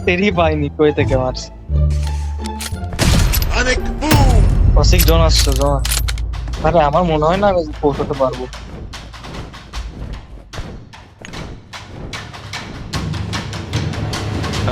তেরি পাইনি কই থেকে মারছি। কসিক জন আসছে জন। আরে আমার মনে হয় না আমি পৌঁছাতে পারবো।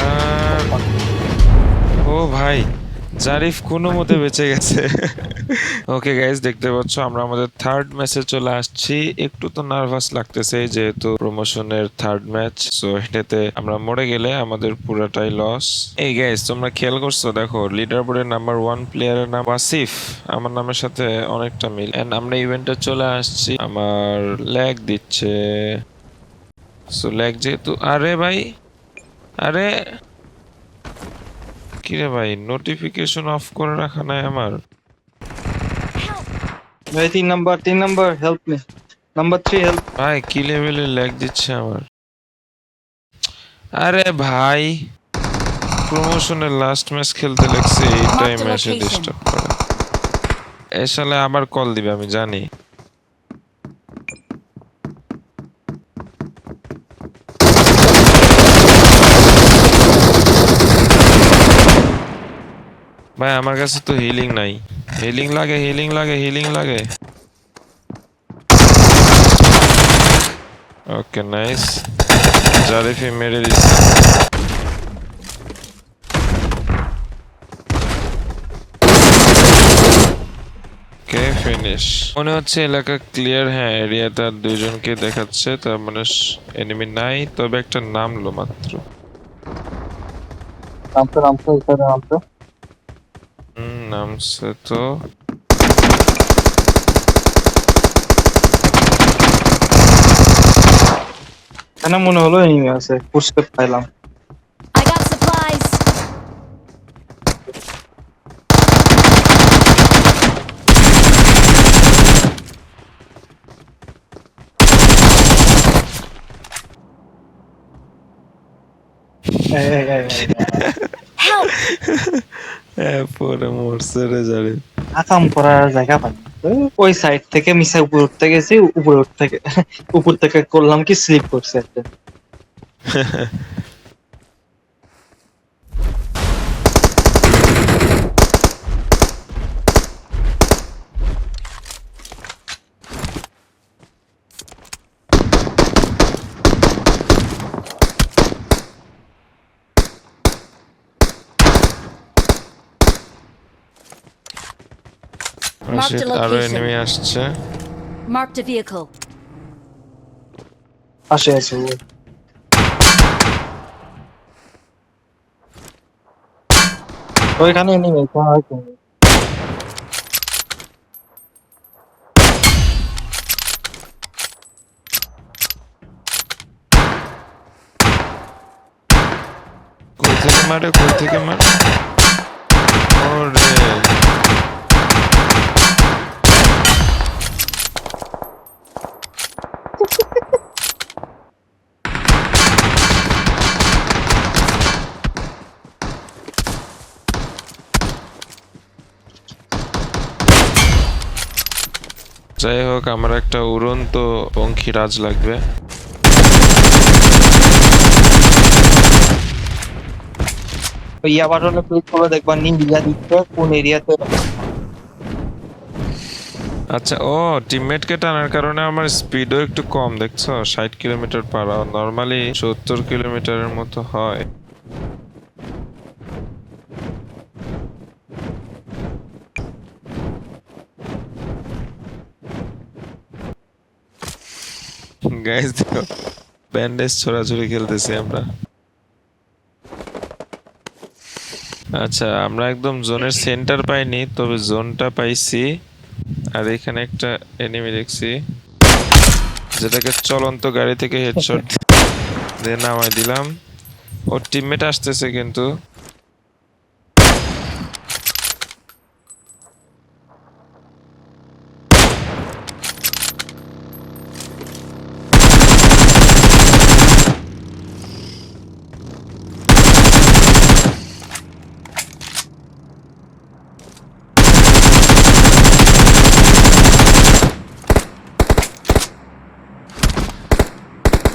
আর ও ভাই, জারিফ কোনো মতে বেঁচে গেছে। ওকে গাইস, দেখতে পাচ্ছ আমরা আমাদের থার্ড ম্যাচে চলে আসছি। একটু তো নার্ভাস লাগতেছে যেহেতু প্রমোশনের থার্ড ম্যাচ, সো এটাতে আমরা মরে গেলে আমাদের পুরাটাই লস। এই গাইস, তোমরা খেয়াল করছো? দেখো লিডার বোর্ডের নাম্বার 1 প্লেয়ারের নাম ওয়াসিফ, আমার নামের সাথে অনেকটা মিল। এন্ড আমরা ইভেন্টে চলে আসছি। আমার ল্যাগ দিচ্ছে, সো ল্যাগ যেহেতু, আরে ভাই, আরে কিরে ভাই, নোটিফিকেশন অফ করে রাখা নাই আমার। ভাই 3 number help me. Number 3 help. ভাই কি লেভেলে ল্যাগ দিচ্ছে আমার। আরে ভাই, প্রমোশনের লাস্ট ম্যাচ খেলতে লাগছে, এই Marked a টাইমে এসে location. ডিস্টার্ব করে। এ শালা আবার কল দিবে আমি জানি। ভাই আমার কাছে তো হিলিং নাই। হিলিং লাগে, হিলিং লাগে, হিলিং লাগে। ওকে নাইস, জারিফি মেরে দিচ্ছে। কে ফিনিশ মনে হচ্ছে এলাকা ক্লিয়ার। হ্যাঁ, এরিয়াটা দুইজনকে দেখাচ্ছে, তার মানে এনিমি নাই, তবে একটা নামলো মাত্র। নামতে এখানে নামতে। নামছে তো। এখানে মনে হলো এনিমি আছে, পুষতে পাইলাম। I got supplies. Help! হ্যাঁ, পরে মরছে রে জারিফ। আকাম করার জায়গা পাই। ওই সাইড থেকে মিশা উপরে উঠতে গেছি, উপর থেকে করলাম কি স্লিপ করছে একটা। Marked a আরো location. এনিমি আসছে। Marked a vehicle. আসে আছে ও। ওইখানে এনিমি হয়তো। কই থেকে মারে, কই থেকে মারে। ওরে যাই হোক, আমার একটা উড়ন্ত পঙ্খিরাজ লাগবে। ইয়া বাটনে ক্লিক করে দেখবা নিভিয়া দিচ্ছে কোন এরিয়াতে। আচ্ছা, ও টিমমেটকে টানার কারণে আমার স্পিডও একটু কম, দেখছো 60 কিলোমিটার পার আওয়ার, নর্মালি 70 কিলোমিটারের মতো হয়। গাইস দেখো, ব্যান্ডেজ ছোড়াছুড়ি খেলতেছি আমরা। আচ্ছা, আমরা একদম জোনের সেন্টার পাইনি, তবে জোনটা পাইছি। আর এখানে একটা এনিমি দেখছি, যেটাকে চলন্ত গাড়ি থেকে হেডশট দিয়ে নামাই দিলাম। ওর টিমমেট আসতেছে কিন্তু।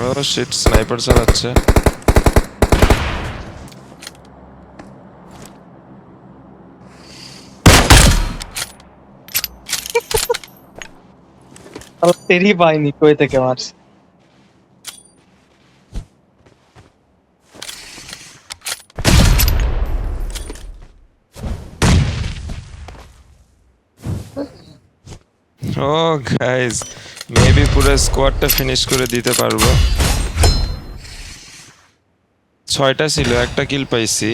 ও শিট, স্নাইপার চালাচ্ছে। টেরই পাইনি কই থেকে মারছে। ও গাইস, মেবি পুরো স্কোয়াডটা ফিনিশ করে দিতে পারবো। 6টা ছিল, একটা কিল পাইছি।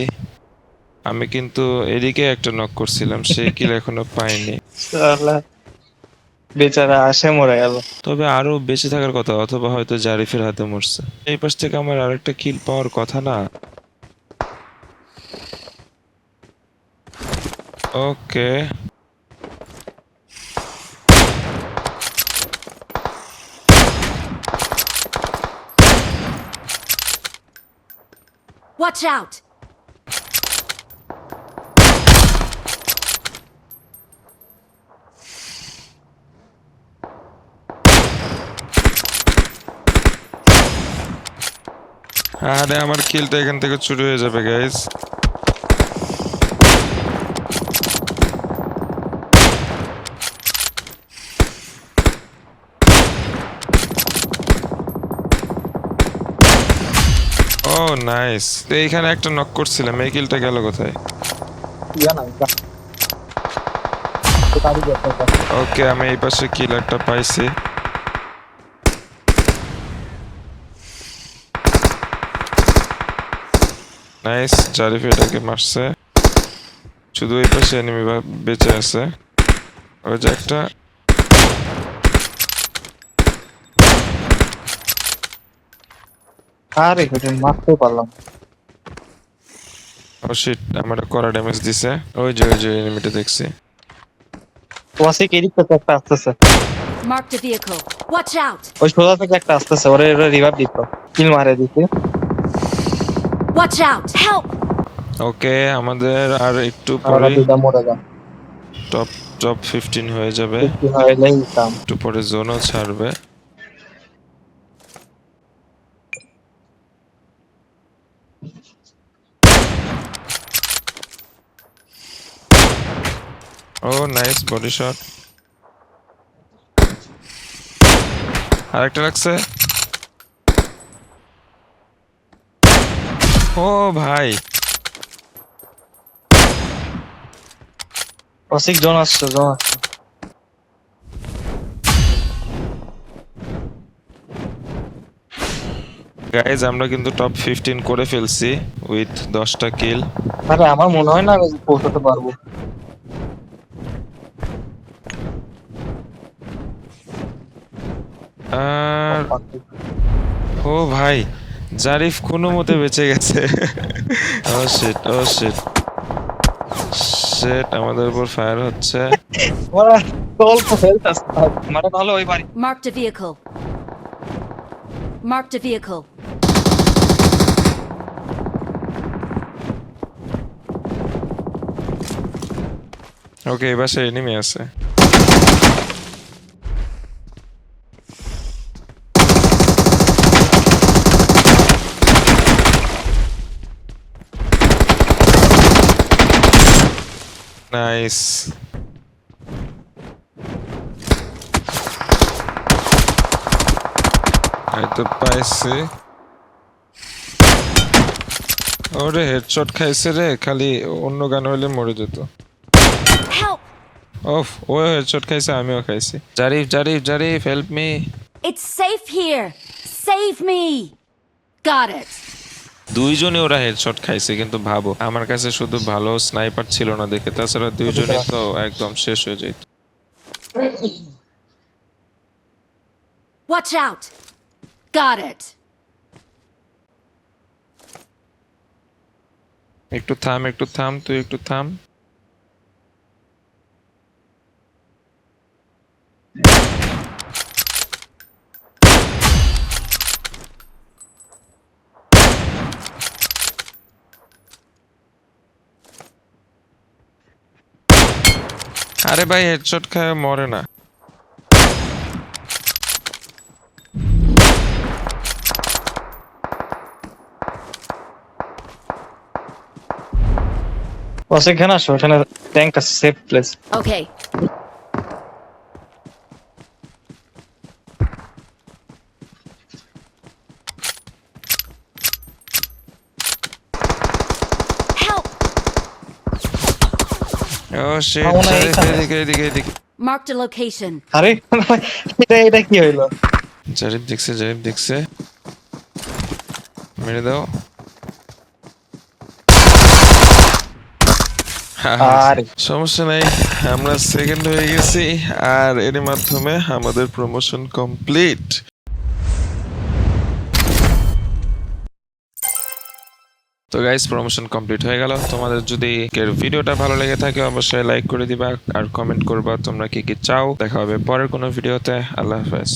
আমি কিন্তু এদিকে একটা নক করছিলাম, সেই কিল এখনো পাইনি। শালা বেচারা আসে মরে গেল। তবে আরো বেঁচে থাকার কথা, অথবা হয়তো জারিফের হাতে মরছে। এই পাশ থেকে আমার আরেকটা কিল পাওয়ার কথা না? ওকে, Watch out! আরে আমার কিলটা এখান থেকে চুরি হয়ে যাবে গাইস। ও নাইস, এইখানে একটা নক করছিলাম, এই কিলটা গেল কোথায়? ওকে, আমি এই পাশে কিল একটা পাইছি। নাইস, জারিফ এটাকে মারছে। শুধু এই পাশে এনিমি বেঁচে আছে। ওই যে একটা। আরে এটা মারতে পারলাম। ও শিট, আমার করা ড্যামেজ দিছে। ওই যে এনিমিটা দেখছি। ওয়াসিক এদিক থেকে একটা আসতেছে, Marked a vehicle. Watch out! ওই সোজা থেকে একটা আসতেছে, ওরে রিভাইভ দিত, কিল মারে দিতে। Watch out! Help! ওকে, আমাদের আর একটু আমরা পরে দুইটা মরে যান, টপ টপ 15 হয়ে যাবে। কি হইলেই কাম। একটু পরে জোনও ছাড়বে। ও নাইস, বডি শট। আরেকটা লাগছে। ও ভাই, ওয়াসিক জোন আসছে, জোন আসছে। গাইজ আমরা কিন্তু টপ 15 করে ফেলছি উইথ 10টা কিল। আরে আমার মনে হয় না আমি পৌঁছাতে পারবো। আর ও ভাই, জারিফ কোনো মতে বেঁচে গেছে। ও শিট, ও শিট শিট, আমাদের উপর ফায়ার হচ্ছে। ওরা অল্প হেলথ আছে, মানে ভালো ওই বাড়ি। Marked a vehicle. Marked a vehicle. ওকে, এই বাসায় এনিমি আছে। নাইস, এই তো পাইছি। ওরে হেডশট খাইছে রে, খালি অন্য গান হইলে মরে যেত। Help! ওফ, ও হেডশট খাইছে, আমিও খাইছি। Zarif Zarif Zarif, help me. It's safe here. Save me. Got it. দুইজনে ওরা হেডশট খাইছে, কিন্তু ভাবো আমার কাছে শুধু ভালো স্নাইপার ছিল না দেখে, তাছাড়া দুইজনে তো একদম শেষ হয়ে যেত। Watch out. Got it. একটু থাম, একটু থাম, তুই একটু থাম। আরে ভাই, হেডশট খায় মরে না। ওয়াসিক এখানে আসো, এখানে ট্যাঙ্ক আছে, সেফ প্লেস। Okay. ও শিট, আমার মনে হয় জারিফ এইখানে। এদিকে। Marked a location. আরে এটা কি হইলো? জারিফ দেখছে মেরে দাও। আরে সমস্যা নাই, আমরা সেকেন্ড হয়ে গেছি আর এর মাধ্যমে আমাদের প্রমোশন কমপ্লিট। তো গাইস, প্রমোশন কমপ্লিট হয়ে গেল। তোমাদের যদি ভিডিওটা ভালো লেগে থাকে অবশ্যই লাইক করে দিবা আর কমেন্ট করবা তোমরা কি কি চাও। দেখা হবে পরের কোনো ভিডিওতে। আল্লাহ হাফেজ।